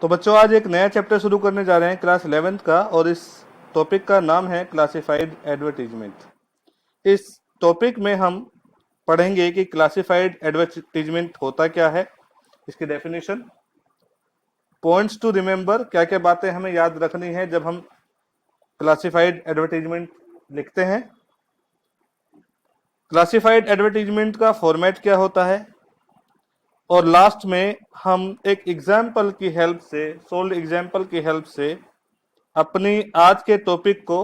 तो बच्चों आज एक नया चैप्टर शुरू करने जा रहे हैं क्लास 11th का, और इस टॉपिक का नाम है क्लासिफाइड एडवर्टीजमेंट। इस टॉपिक में हम पढ़ेंगे कि क्लासिफाइड एडवर्टीजमेंट होता क्या है, इसकी डेफिनेशन, पॉइंट्स टू रिमेंबर, क्या क्या बातें हमें याद रखनी है जब हम क्लासिफाइड एडवर्टीजमेंट लिखते हैं, क्लासिफाइड एडवर्टीजमेंट का फॉर्मेट क्या होता है, और लास्ट में हम एक एग्जाम्पल की हेल्प से, सोल्ड एग्जाम्पल की हेल्प से अपनी आज के टॉपिक को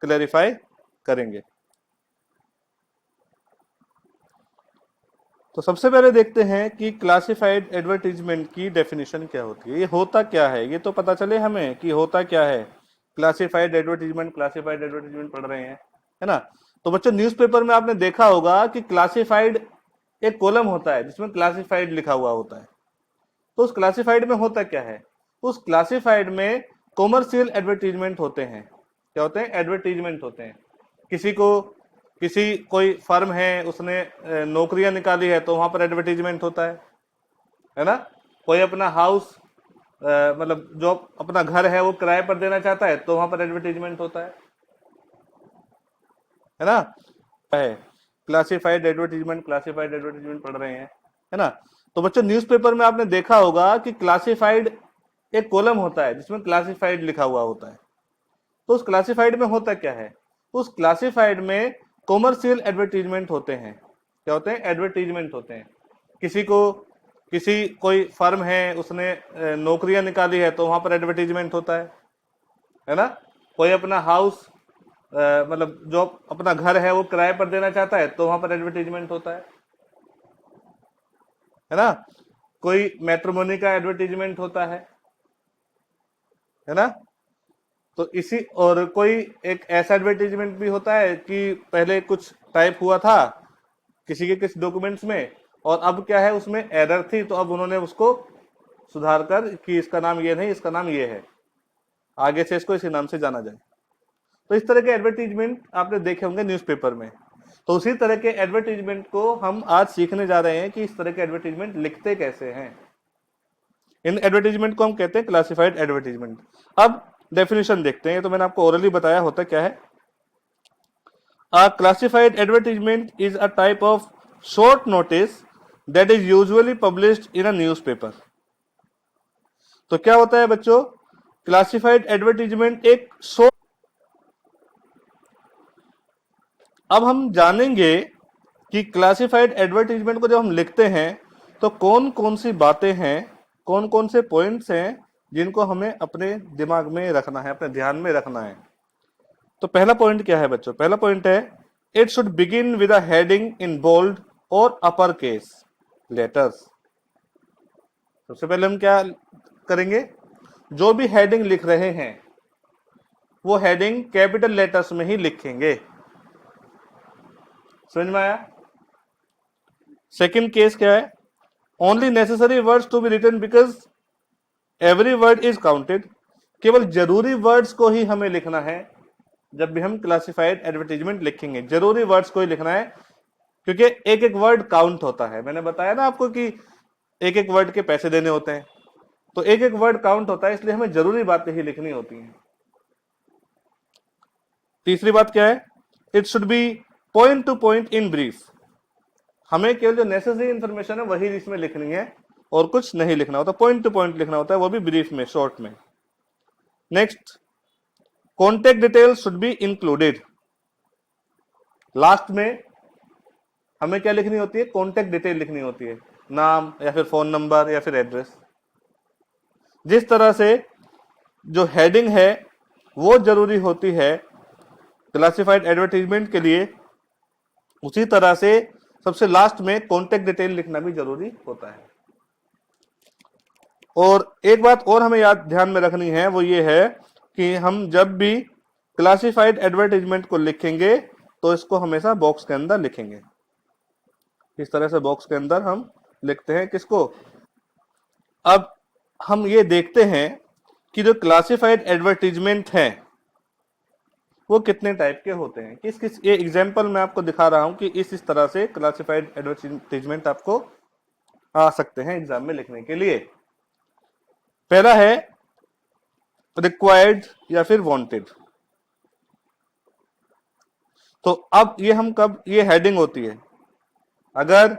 क्लैरिफाई करेंगे। तो सबसे पहले देखते हैं कि क्लासिफाइड एडवर्टीजमेंट की डेफिनेशन क्या होती है, ये होता क्या है, ये तो पता चले हमें कि होता क्या है। क्लासिफाइड एडवर्टीजमेंट पढ़ रहे हैं, है ना। तो बच्चों न्यूज़पेपर में आपने देखा होगा कि क्लासिफाइड एक कॉलम होता है जिसमें क्लासिफाइड लिखा हुआ होता है। तो उस क्लासिफाइड में होता क्या है, उस क्लासिफाइड में कॉमर्शियल एडवर्टीजमेंट होते हैं। क्या होते हैं? एडवर्टीजमेंट होते हैं। किसी कोई फर्म है, उसने नौकरियां निकाली है तो वहां पर एडवर्टीजमेंट होता है ना। कोई अपना हाउस मतलब जो अपना घर है वो किराए पर देना चाहता है तो वहां पर एडवर्टीजमेंट होता है ना। है क्लासिफाइड एडवर्टीजमेंट पढ़ रहे हैं, है ना। तो बच्चों न्यूज़पेपर में आपने देखा होगा कि क्लासिफाइड एक कॉलम होता है जिसमें क्लासिफाइड लिखा हुआ होता है। तो उस क्लासिफाइड में होता क्या है, उस क्लासिफाइड में कॉमर्शियल एडवर्टीजमेंट होते हैं। क्या होते हैं? एडवर्टीजमेंट होते हैं। कोई फर्म है, उसने नौकरियां निकाली है तो वहां पर एडवर्टीजमेंट होता है ना। कोई अपना हाउस मतलब जो अपना घर है वो किराए पर देना चाहता है तो वहां पर एडवर्टीजमेंट होता है ना। कोई मैट्रिमोनी का एडवर्टीजमेंट होता है ना। तो इसी और कोई एक ऐसा एडवर्टीजमेंट भी होता है कि पहले कुछ टाइप हुआ था किसी के किसी डॉक्यूमेंट्स में, और अब क्या है, उसमें एरर थी तो अब उन्होंने उसको सुधार कर कि इसका नाम ये नहीं, इसका नाम ये है, आगे से इसको इसी नाम से जाना जाए। तो इस तरह के एडवर्टीजमेंट आपने देखे होंगे न्यूज़पेपर में। तो उसी तरह के एडवर्टीजमेंट को हम आज सीखने जा रहे हैं कि इस तरह के एडवर्टीजमेंट लिखते कैसे हैं। इन एडवर्टीजमेंट को हम कहते हैं क्लासिफाइड एडवर्टीजमेंट। अब डेफिनेशन देखते हैं। तो मैंने आपको ओरली बताया होता क्या है। A classified advertisement is a type of short notice that is usually published in a newspaper. तो क्या होता है बच्चों, क्लासिफाइड एडवर्टीजमेंट एक शॉर्ट। अब हम जानेंगे कि क्लासिफाइड एडवर्टीजमेंट को जब हम लिखते हैं तो कौन कौन सी बातें हैं, कौन कौन से पॉइंट्स हैं जिनको हमें अपने दिमाग में रखना है, अपने ध्यान में रखना है। तो पहला पॉइंट क्या है बच्चों? पहला पॉइंट है, it should begin with a heading in bold और अपर केस लेटर्स। सबसे पहले हम क्या करेंगे, जो भी हेडिंग लिख रहे हैं वो हेडिंग कैपिटल लेटर्स में ही लिखेंगे। समझ में आया? सेकंड केस क्या है, only necessary words to be written because every word is counted. केवल जरूरी वर्ड्स को ही हमें लिखना है। जब भी हम क्लासिफाइड एडवर्टीजमेंट लिखेंगे जरूरी वर्ड्स को ही लिखना है, क्योंकि एक एक वर्ड काउंट होता है। मैंने बताया ना आपको कि एक एक वर्ड के पैसे देने होते हैं, तो एक एक वर्ड काउंट होता है, इसलिए हमें जरूरी बातें ही लिखनी होती हैं। तीसरी बात क्या है, it should be point two point in brief. हमें केवल जो नेसेसरी इंफॉर्मेशन है वही इसमें लिखनी है और कुछ नहीं लिखना होता, पॉइंट टू पॉइंट लिखना होता है, वो भी ब्रीफ में, शॉर्ट में। Next, contact details should be included. Last में हमें क्या लिखनी होती है? कॉन्टेक्ट डिटेल लिखनी होती है, नाम या फिर फोन नंबर या फिर एड्रेस। जिस तरह से जो हेडिंग है वो जरूरी होती है क्लासिफाइड एडवर्टीजमेंट के लिए, उसी तरह से सबसे लास्ट में कॉन्टेक्ट डिटेल लिखना भी जरूरी होता है। और एक बात और हमें याद ध्यान में रखनी है, वो ये है कि हम जब भी क्लासिफाइड एडवर्टीजमेंट को लिखेंगे तो इसको हमेशा बॉक्स के अंदर लिखेंगे। इस तरह से बॉक्स के अंदर हम लिखते हैं किसको। अब हम ये देखते हैं कि जो क्लासिफाइड एडवर्टीजमेंट है वो कितने टाइप के होते हैं। किस किस, ये एग्जांपल मैं आपको दिखा रहा हूं कि इस तरह से क्लासिफाइड एडवर्टीजमेंट आपको आ सकते हैं एग्जाम में लिखने के लिए। पहला है रिक्वायर्ड या फिर वांटेड। तो अब ये हम कब, ये हेडिंग होती है अगर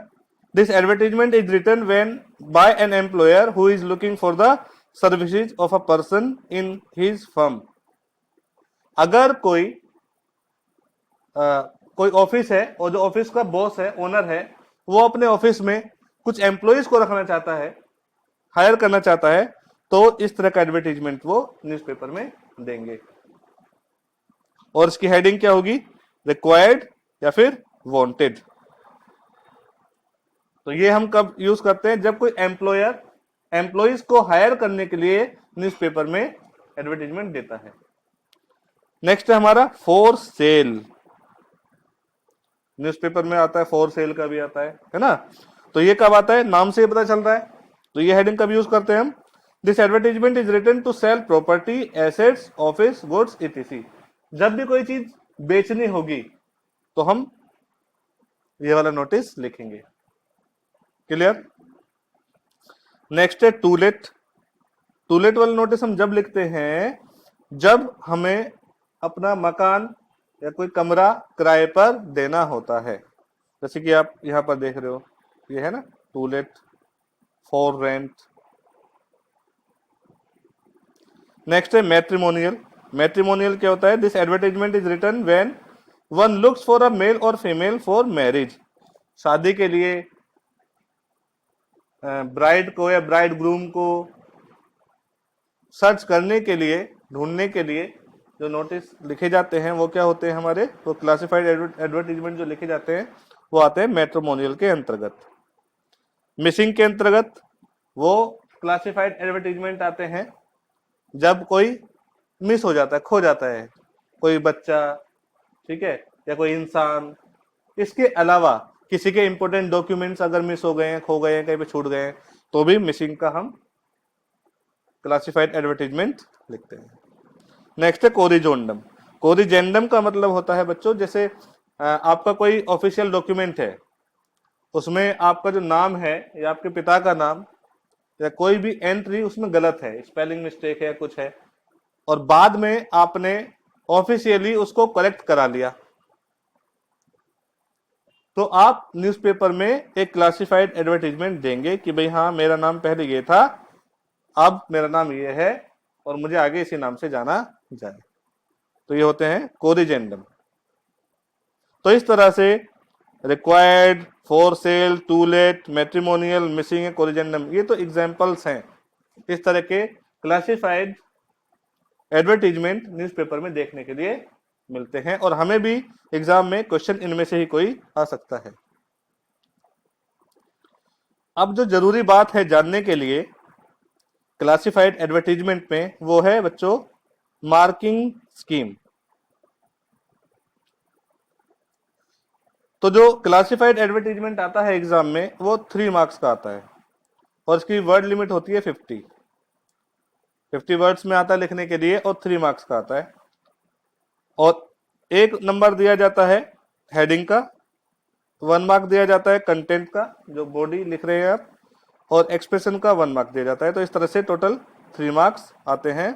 this advertisement is written when by an employer who is looking for the services of a person in his firm. अगर कोई ऑफिस है और जो ऑफिस का बॉस है, ओनर है, वो अपने ऑफिस में कुछ एम्प्लॉयज को रखना चाहता है, हायर करना चाहता है, तो इस तरह का एडवर्टीजमेंट वो न्यूज़पेपर में देंगे। और इसकी हेडिंग क्या होगी, रिक्वायर्ड या फिर वांटेड। तो ये हम कब यूज करते हैं, जब कोई एम्प्लॉयर एम्प्लॉयज को हायर करने के लिए न्यूज़पेपर में एडवर्टीजमेंट देता है। नेक्स्ट है हमारा फॉर सेल। न्यूज़पेपर में आता है, फॉर सेल का भी आता है ना। तो ये कब आता है, नाम से ही पता चल रहा है। तो ये हेडिंग कब यूज करते हैं हम, this advertisement is written to sell property, assets, office, goods etc. जब भी कोई चीज बेचनी होगी तो हम ये वाला नोटिस लिखेंगे। क्लियर। नेक्स्ट है टू लेट। टू लेट वाला नोटिस हम जब लिखते हैं जब हमें अपना मकान या कोई कमरा किराए पर देना होता है। जैसे कि आप यहां पर देख रहे हो, ये है ना to let, for rent. Next है मैट्रिमोनियल। मैट्रिमोनियल क्या होता है, this advertisement is written when one looks for a male और फीमेल फॉर मैरिज। शादी के लिए ब्राइड को या ब्राइड ग्रूम को सर्च करने के लिए, ढूंढने के लिए जो नोटिस लिखे जाते हैं वो क्या होते हैं हमारे, वो क्लासिफाइड एडवर्टीजमेंट जो लिखे जाते हैं वो आते हैं मैट्रिमोनियल के अंतर्गत। मिसिंग के अंतर्गत वो क्लासिफाइड एडवर्टीजमेंट आते हैं जब कोई मिस हो जाता है, खो जाता है, कोई बच्चा, ठीक है, या कोई इंसान। इसके अलावा किसी के इंपोर्टेंट डॉक्यूमेंट्स अगर मिस हो गए हैं, खो गए हैं, कहीं पे छूट गए हैं, तो भी मिसिंग का हम क्लासिफाइड एडवर्टीजमेंट लिखते हैं। नेक्स्ट है कोरिजेंडम। कोरिजेंडम का मतलब होता है बच्चों, जैसे आपका कोई ऑफिशियल डॉक्यूमेंट है, उसमें आपका जो नाम है या आपके पिता का नाम या कोई भी एंट्री उसमें गलत है, स्पेलिंग मिस्टेक है, कुछ है, और बाद में आपने ऑफिशियली उसको करेक्ट करा लिया, तो आप न्यूज़पेपर में एक क्लासिफाइड एडवर्टीजमेंट देंगे कि भाई हाँ मेरा नाम पहले ये था, अब मेरा नाम ये है और मुझे आगे इसी नाम से जाना जाए। तो ये होते हैं कोरिजेंडम। तो इस तरह से required, for sale, to let, matrimonial, missing, corrigendum, ये तो एग्जांपल्स हैं इस तरह के क्लासिफाइड एडवर्टीजमेंट न्यूज़पेपर में देखने के लिए मिलते हैं, और हमें भी एग्जाम में क्वेश्चन इनमें से ही कोई आ सकता है। अब जो जरूरी बात है जानने के लिए क्लासिफाइड एडवर्टीजमेंट में, वो है बच्चों मार्किंग स्कीम। तो जो क्लासिफाइड एडवर्टीजमेंट आता है एग्जाम में वो 3 मार्क्स का आता है और इसकी वर्ड लिमिट होती है 50 वर्ड्स में आता है लिखने के लिए, और 3 मार्क्स का आता है। और 1 नंबर दिया जाता है हेडिंग का, 1 मार्क दिया जाता है कंटेंट का, जो बॉडी लिख रहे हैं आप, और एक्सप्रेशन का 1 मार्क दिया जाता है। तो इस तरह से टोटल 3 मार्क्स आते हैं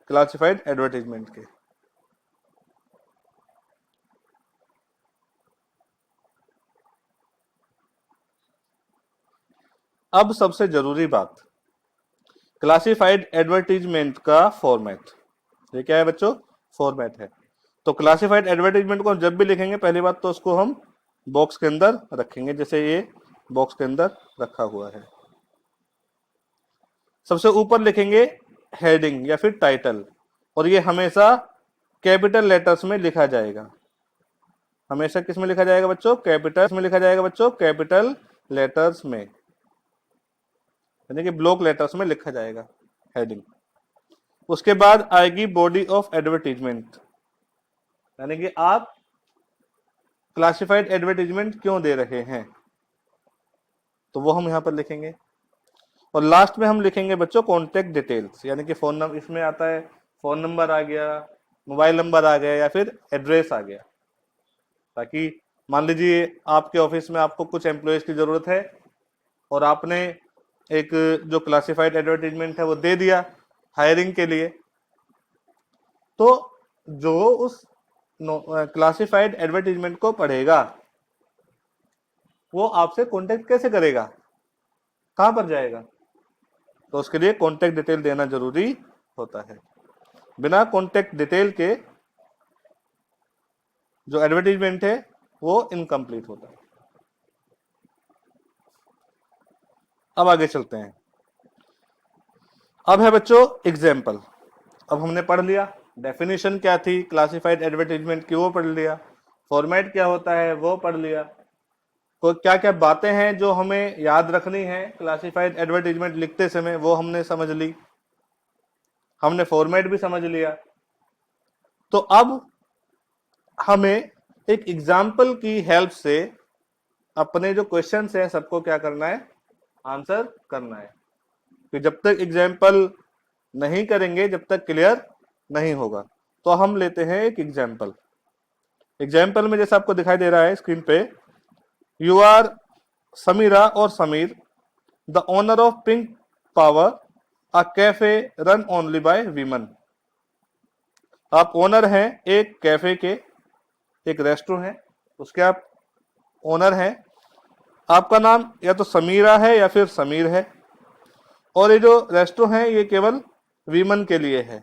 क्लासिफाइड एडवर्टीजमेंट के। अब सबसे जरूरी बात, क्लासिफाइड एडवर्टीजमेंट का फॉर्मेट। ये क्या है बच्चों, फॉर्मेट है। तो क्लासिफाइड एडवर्टीजमेंट को जब भी लिखेंगे पहली बात तो उसको हम बॉक्स के अंदर रखेंगे, जैसे ये बॉक्स के अंदर रखा हुआ है। सबसे ऊपर लिखेंगे हेडिंग या फिर टाइटल, और ये हमेशा कैपिटल लेटर्स में लिखा जाएगा। हमेशा किस में लिखा जाएगा बच्चों, कैपिटल में लिखा जाएगा बच्चों, कैपिटल लेटर्स में, यानी कि ब्लॉक लेटर्स में लिखा जाएगा हेडिंग। उसके बाद आएगी बॉडी ऑफ एडवर्टीजमेंट, यानी कि आप क्लासिफाइड एडवर्टीजमेंट क्यों दे रहे हैं, तो वो हम यहां पर लिखेंगे। और लास्ट में हम लिखेंगे बच्चों कॉन्टेक्ट डिटेल्स, यानी कि फोन नंबर, इसमें आता है फोन नंबर आ गया, मोबाइल नंबर आ गया, या फिर एड्रेस आ गया, ताकि मान लीजिए आपके ऑफिस में आपको कुछ एम्प्लॉयज की जरूरत है और आपने एक जो क्लासिफाइड एडवर्टीजमेंट है वो दे दिया हायरिंग के लिए, तो जो उस क्लासिफाइड एडवर्टीजमेंट को पढ़ेगा वो आपसे कांटेक्ट कैसे करेगा, कहां पर जाएगा? तो उसके लिए कांटेक्ट डिटेल देना जरूरी होता है। बिना कांटेक्ट डिटेल के जो एडवर्टीजमेंट है वो इनकम्प्लीट होता है। अब आगे चलते हैं। अब है बच्चों एग्जाम्पल। अब हमने पढ़ लिया डेफिनेशन क्या थी क्लासिफाइड एडवर्टीजमेंट की, वो पढ़ लिया, फॉर्मेट क्या होता है वो पढ़ लिया, तो क्या क्या बातें हैं जो हमें याद रखनी है क्लासिफाइड एडवर्टीजमेंट लिखते समय वो हमने समझ ली, हमने फॉर्मेट भी समझ लिया। तो अब हमें एक एग्जाम्पल की हेल्प से अपने जो क्वेश्चंस हैं सबको क्या करना है, आंसर करना है। कि जब तक एग्जाम्पल नहीं करेंगे जब तक क्लियर नहीं होगा। तो हम लेते हैं एक एग्जाम्पल। एग्जाम्पल में जैसा आपको दिखाई दे रहा है स्क्रीन पे, यू आर समीरा और Sameer the owner of pink power a cafe run only by women. आप ओनर हैं एक कैफे के, एक रेस्टोरेंट है उसके आप ओनर हैं। आपका नाम या तो समीरा है या फिर समीर है, और ये जो रेस्टोरेंट है ये केवल वीमन के लिए है।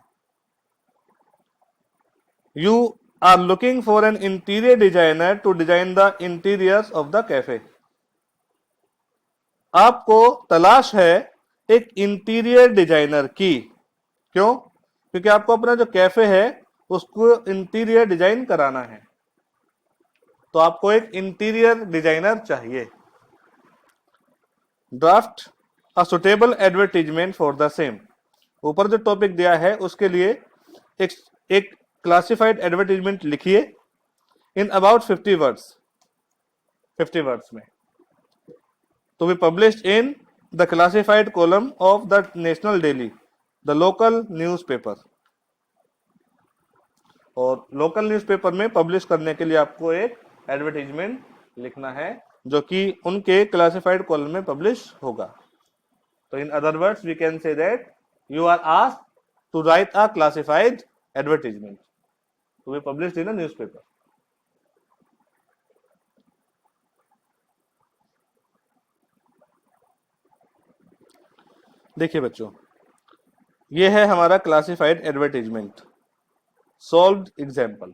You are looking for an interior designer to design the interiors of the cafe. आपको तलाश है एक इंटीरियर डिजाइनर की। क्यों? क्योंकि आपको अपना जो कैफे है उसको इंटीरियर डिजाइन कराना है, तो आपको एक इंटीरियर डिजाइनर चाहिए। Draft a suitable advertisement for the same. ऊपर जो टॉपिक दिया है उसके लिए एक क्लासिफाइड एडवर्टीजमेंट लिखिए इन अबाउट 50 वर्ड्स, 50 वर्ड्स में, to be published in the classified column of the National Daily, the local newspaper। और लोकल न्यूज़पेपर में पब्लिश करने के लिए आपको एक एडवर्टीजमेंट लिखना है जो कि उनके क्लासिफाइड कॉलम में पब्लिश होगा। तो in other words we can say that you are asked to write a classified advertisement to be published in a newspaper. देखिए बच्चों, ये है हमारा classified advertisement solved example.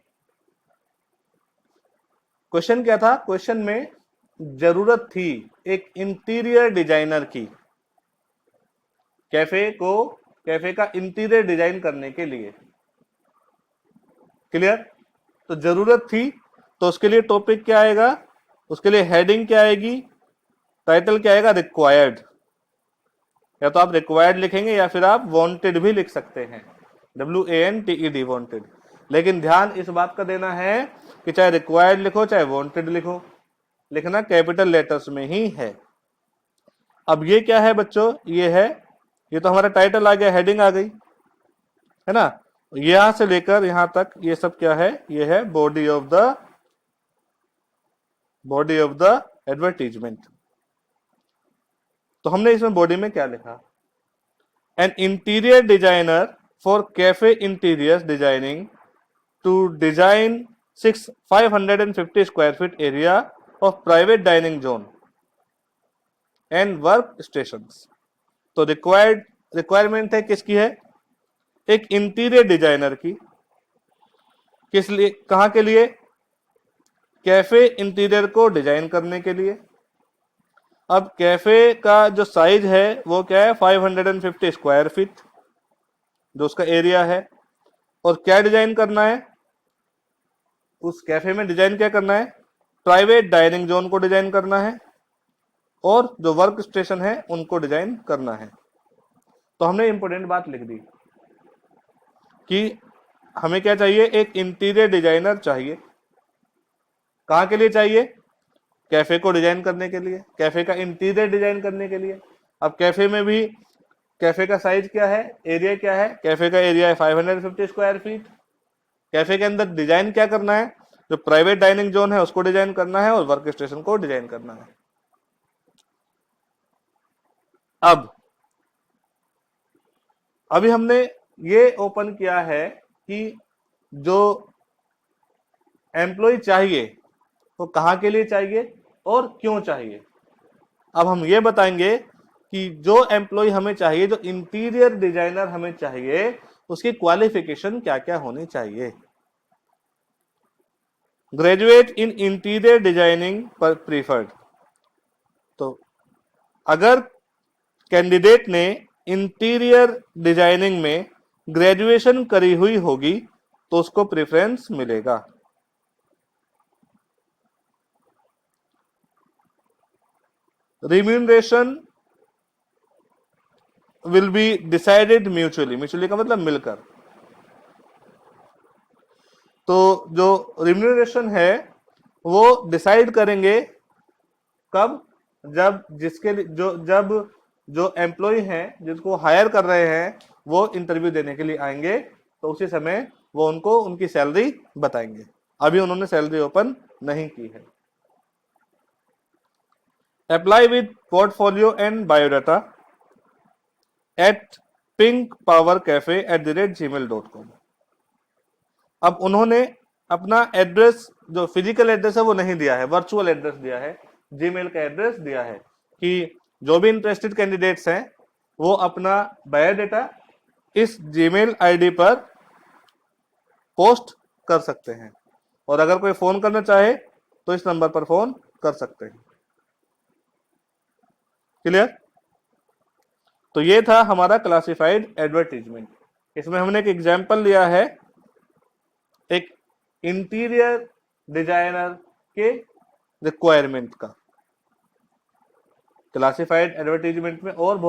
Question क्या था? क्वेश्चन में जरूरत थी एक इंटीरियर डिजाइनर की, कैफे का इंटीरियर डिजाइन करने के लिए। क्लियर? तो जरूरत थी, तो उसके लिए टॉपिक क्या आएगा, उसके लिए हेडिंग क्या आएगी, टाइटल क्या आएगा, रिक्वायर्ड। या तो आप रिक्वायर्ड लिखेंगे या फिर आप वांटेड भी लिख सकते हैं, WANTED वांटेड। लेकिन ध्यान इस बात का देना है कि चाहे रिक्वायर्ड लिखो चाहे वांटेड लिखो, लिखना कैपिटल लेटर्स में ही है। अब ये क्या है बच्चों, ये तो हमारा टाइटल आ गया, हेडिंग आ गई है ना। यहां से लेकर यहां तक ये सब क्या है, ये है बॉडी ऑफ द एडवर्टीजमेंट। तो हमने इसमें बॉडी में क्या लिखा, an interior designer for cafe interior designing to design 550 square feet area of private dining zone and work station. तो रिक्वायरमेंट है किसकी है, एक इंटीरियर डिजाइनर की। किस लिए, कहां के लिए, कैफे इंटीरियर को डिजाइन करने के लिए। अब कैफे का जो साइज है वो क्या है, 550 स्क्वायर फीट जो उसका एरिया है। और क्या डिजाइन करना है, उस कैफे में डिजाइन क्या करना है, प्राइवेट डाइनिंग जोन को डिजाइन करना है और जो वर्क स्टेशन है उनको डिजाइन करना है। तो हमने इंपॉर्टेंट बात लिख दी कि हमें क्या चाहिए, एक इंटीरियर डिजाइनर चाहिए। कहां के लिए चाहिए, कैफे को डिजाइन करने के लिए, कैफे का इंटीरियर डिजाइन करने के लिए। अब कैफे में भी कैफे का साइज क्या है, एरिया क्या है, कैफे का एरिया है 550 स्क्वायर फीट। कैफे के अंदर डिजाइन क्या करना है, जो प्राइवेट डाइनिंग जोन है उसको डिजाइन करना है और वर्क स्टेशन को डिजाइन करना है। अब अभी हमने ये ओपन किया है कि जो एम्प्लॉय चाहिए वो कहाँ के लिए चाहिए और क्यों चाहिए। अब हम ये बताएंगे कि जो एम्प्लॉय हमें चाहिए, जो इंटीरियर डिजाइनर हमें चाहिए, उसकी क्वालिफिकेशन क्या क्या होनी चाहिए। ग्रेजुएट इन इंटीरियर डिजाइनिंग पर प्रीफर्ड। तो अगर कैंडिडेट ने इंटीरियर डिजाइनिंग में ग्रेजुएशन करी हुई होगी तो उसको प्रेफरेंस मिलेगा। Remuneration will be decided mutually. Mutually का मतलब मिलकर। तो जो रिम्यूनरेशन है वो डिसाइड करेंगे कब, जब जिसके लिए जो एम्प्लॉय हैं जिसको हायर कर रहे हैं वो इंटरव्यू देने के लिए आएंगे, तो उसी समय वो उनको उनकी सैलरी बताएंगे। अभी उन्होंने सैलरी ओपन नहीं की है। Apply with portfolio and biodata at pinkpowercafe@gmail.com। अब उन्होंने अपना एड्रेस, जो फिजिकल एड्रेस है वो नहीं दिया है, वर्चुअल एड्रेस दिया है, जीमेल का एड्रेस दिया है कि जो भी इंटरेस्टेड कैंडिडेट्स हैं वो अपना बायोडाटा इस जीमेल आईडी पर पोस्ट कर सकते हैं, और अगर कोई फोन करना चाहे तो इस नंबर पर फोन कर सकते हैं। क्लियर। तो ये था हमारा क्लासिफाइड एडवर्टीजमेंट। इसमें हमने एक एग्जाम्पल लिया है एक इंटीरियर डिजाइनर के रिक्वायरमेंट का। क्लासिफाइड एडवर्टीजमेंट में और